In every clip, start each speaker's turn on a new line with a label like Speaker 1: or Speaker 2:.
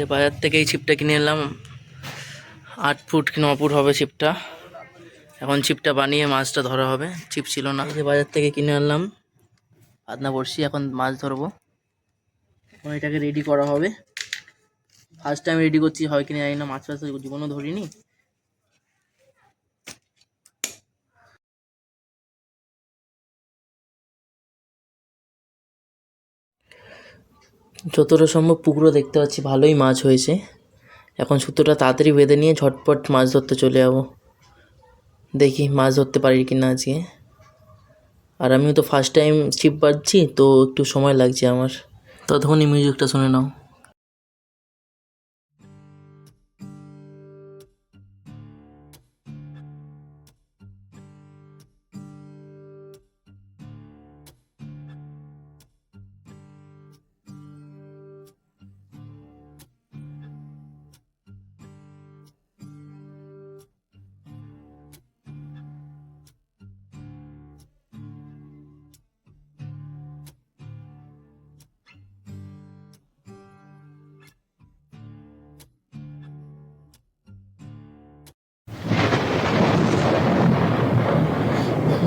Speaker 1: এই বাজার থেকে এই ছিপটা কিনে এলাম। 8 ফুট কি 9 ফুট হবে ছিপটা। এখন ছিপটা বানিয়ে মাছটা ধরা হবে। ছিপ ছিল না, এই বাজার থেকে কিনে আনলাম পাতনা বড়শি। এখন মাছ ধরবো। এখন এটাকে রেডি করা হবে। ফার্স্ট টাইম রেডি করছি, হয় কিনা জানি না, মাছ ফাছ জীবনও ধরিনি। যতটা সম্ভব পুকুরও দেখতে পাচ্ছি ভালোই মাছ হয়েছে। এখন সুতোটা তাড়াতাড়ি বেঁধে নিয়ে ঝটপট মাছ ধরতে চলে যাবো। দেখি মাছ ধরতে পারি কি না আজকে। আর আমিও তো ফার্স্ট টাইম ছিপ বাঁধছি, তো একটু সময় লাগছে আমার। ততক্ষণই মিউজিকটা শুনে নাও।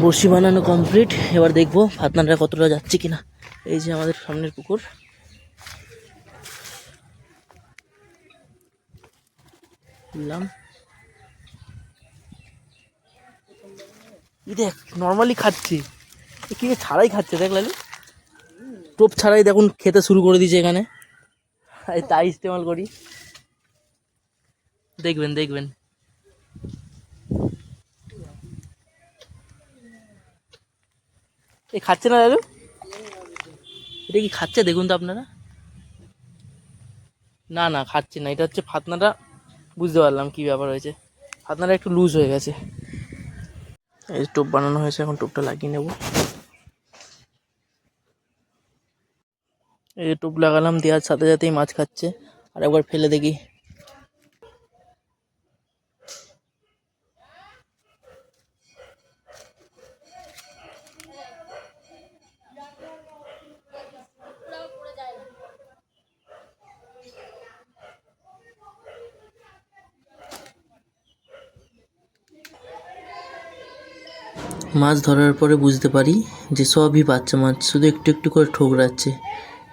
Speaker 1: বড়শি বানানো কমপ্লিট। এবার দেখবো ফাতনাটা কতটা যাচ্ছে কিনা। এই যে আমাদের সামনের পুকুর। বুঝলাম, দেখ নর্মালি খাচ্ছে, কিনে ছাড়াই খাচ্ছে। দেখ লালু, টোপ ছাড়াই দেখুন খেতে শুরু করে দিয়েছে এখানে। তাই ইস্তেমাল করি। দেখবেন দেখবেন। এই খাচ্ছে না লালু, এটা কি খাচ্ছে দেখুন তো আপনারা। না না খাচ্ছে না, এটা হচ্ছে ফাতনাটা। বুঝতে পারলাম কি ব্যাপার হয়েছে, ফাতনাটা একটু লুজ হয়ে গেছে। এই টোপ বানানো হয়েছে, এখন টোপটা লাগিয়ে নেব। এই টোপ লাগালাম, দেওয়ার সাথে সাথেই মাছ খাচ্ছে। আর একবার ফেলে দেখি। মাছ ধরার পরে বুঝতে পারি যে সবই বাচ্চা মাছ, শুধু একটু একটু করে ঠোকরাচ্ছে,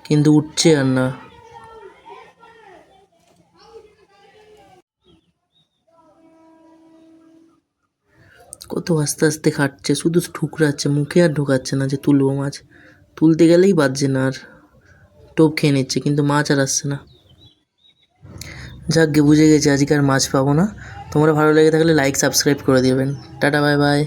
Speaker 1: কিন্তু উঠছে আর না। কত আস্তে আস্তে খাটছে, শুধু ঠুকরাচ্ছে, মুখে আর ঢোকাচ্ছে না যে তুলবো মাছ। তুলতে গেলেই বাজছে না, আর টোপ খেয়ে নিচ্ছে, কিন্তু মাছ আর আসছে না। যাক গে, বুঝে গেছি আজকে আর মাছ পাবো না। তোমরা ভালো লেগে থাকলে লাইক সাবস্ক্রাইব করে দেবেন। Tata bye bye.